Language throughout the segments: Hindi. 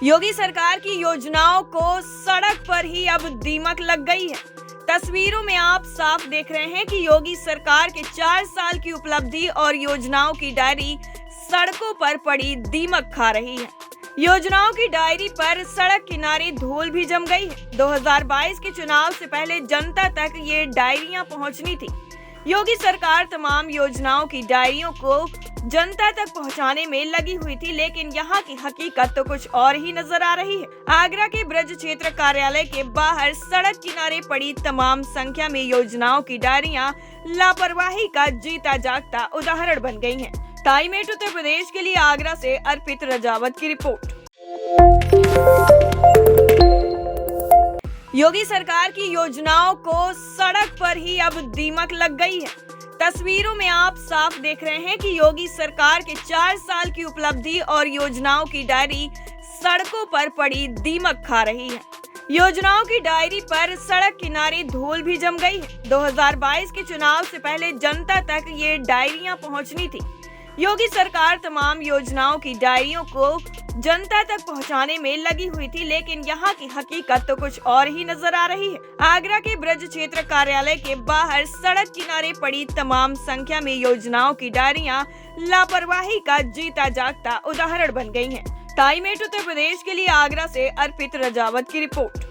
योगी सरकार की योजनाओं को सड़क पर ही अब दीमक लग गई है। तस्वीरों में आप साफ देख रहे हैं कि योगी सरकार के 4 साल की उपलब्धि और योजनाओं की डायरी सड़कों पर पड़ी दीमक खा रही है। योजनाओं की डायरी पर सड़क किनारे धूल भी जम गई है। 2022 के चुनाव से पहले जनता तक ये डायरियां पहुंचनी थी। योगी सरकार तमाम योजनाओं की डायरियों को जनता तक पहुंचाने में लगी हुई थी, लेकिन यहाँ की हकीकत तो कुछ और ही नजर आ रही है। आगरा के ब्रज क्षेत्र कार्यालय के बाहर सड़क किनारे पड़ी तमाम संख्या में योजनाओं की डायरियां लापरवाही का जीता जागता उदाहरण बन गई हैं। टाइम 8 उत्तर प्रदेश के लिए आगरा से अर्पित रजावत की रिपोर्ट। योगी सरकार की योजनाओं को सड़क पर ही अब दीमक लग गई है। तस्वीरों में आप साफ देख रहे हैं कि योगी सरकार के 4 साल की उपलब्धि और योजनाओं की डायरी सड़कों पर पड़ी दीमक खा रही है। योजनाओं की डायरी पर सड़क किनारे धूल भी जम गई है। 2022 के चुनाव से पहले जनता तक ये डायरियां पहुंचनी थी। योगी सरकार तमाम योजनाओं की डायरियों को जनता तक पहुंचाने में लगी हुई थी, लेकिन यहाँ की हकीकत तो कुछ और ही नजर आ रही है। आगरा के ब्रज क्षेत्र कार्यालय के बाहर सड़क किनारे पड़ी तमाम संख्या में योजनाओं की डायरियां लापरवाही का जीता जागता उदाहरण बन गई हैं। टाइम 8 उत्तर प्रदेश के लिए आगरा से अर्पित रजावत की रिपोर्ट।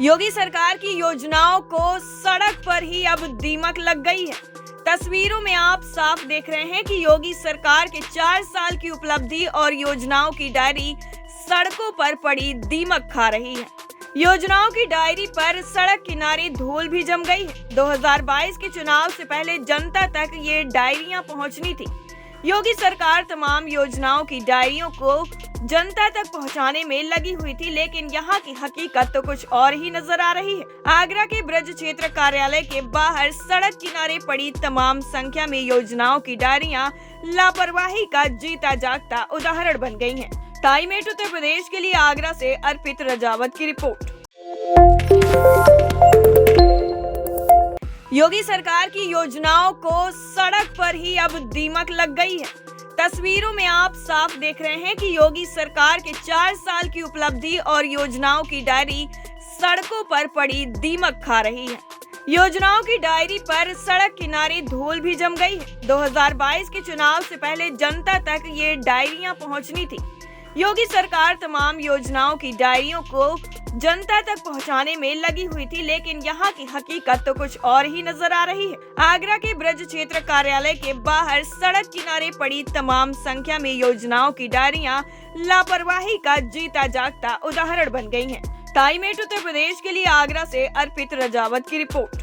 योगी सरकार की योजनाओं को सड़क पर ही अब दीमक लग गई है। तस्वीरों में आप साफ देख रहे हैं कि योगी सरकार के 4 साल की उपलब्धि और योजनाओं की डायरी सड़कों पर पड़ी दीमक खा रही है। योजनाओं की डायरी पर सड़क किनारे धूल भी जम गई है। 2022 के चुनाव से पहले जनता तक ये डायरियां पहुंचनी थी। योगी सरकार तमाम योजनाओं की डायरियों को जनता तक पहुंचाने में लगी हुई थी, लेकिन यहाँ की हकीकत तो कुछ और ही नजर आ रही है। आगरा के ब्रज क्षेत्र कार्यालय के बाहर सड़क किनारे पड़ी तमाम संख्या में योजनाओं की डायरियां लापरवाही का जीता जागता उदाहरण बन गई हैं। टाइम 8 उत्तर प्रदेश के लिए आगरा से अर्पित रजावत की रिपोर्ट। योगी सरकार की योजनाओं को सड़क पर ही अब दीमक लग गई है। तस्वीरों में आप साफ देख रहे हैं कि योगी सरकार के 4 साल की उपलब्धि और योजनाओं की डायरी सड़कों पर पड़ी दीमक खा रही है। योजनाओं की डायरी पर सड़क किनारे धूल भी जम गई है। 2022 के चुनाव से पहले जनता तक ये डायरियां पहुंचनी थी। योगी सरकार तमाम योजनाओं की डायरियों को जनता तक पहुंचाने में लगी हुई थी, लेकिन यहाँ की हकीकत तो कुछ और ही नजर आ रही है। आगरा के ब्रज क्षेत्र कार्यालय के बाहर सड़क किनारे पड़ी तमाम संख्या में योजनाओं की डायरियां लापरवाही का जीता जागता उदाहरण बन गई हैं। टाइम 8 उत्तर प्रदेश के लिए आगरा से अर्पित रजावत की रिपोर्ट।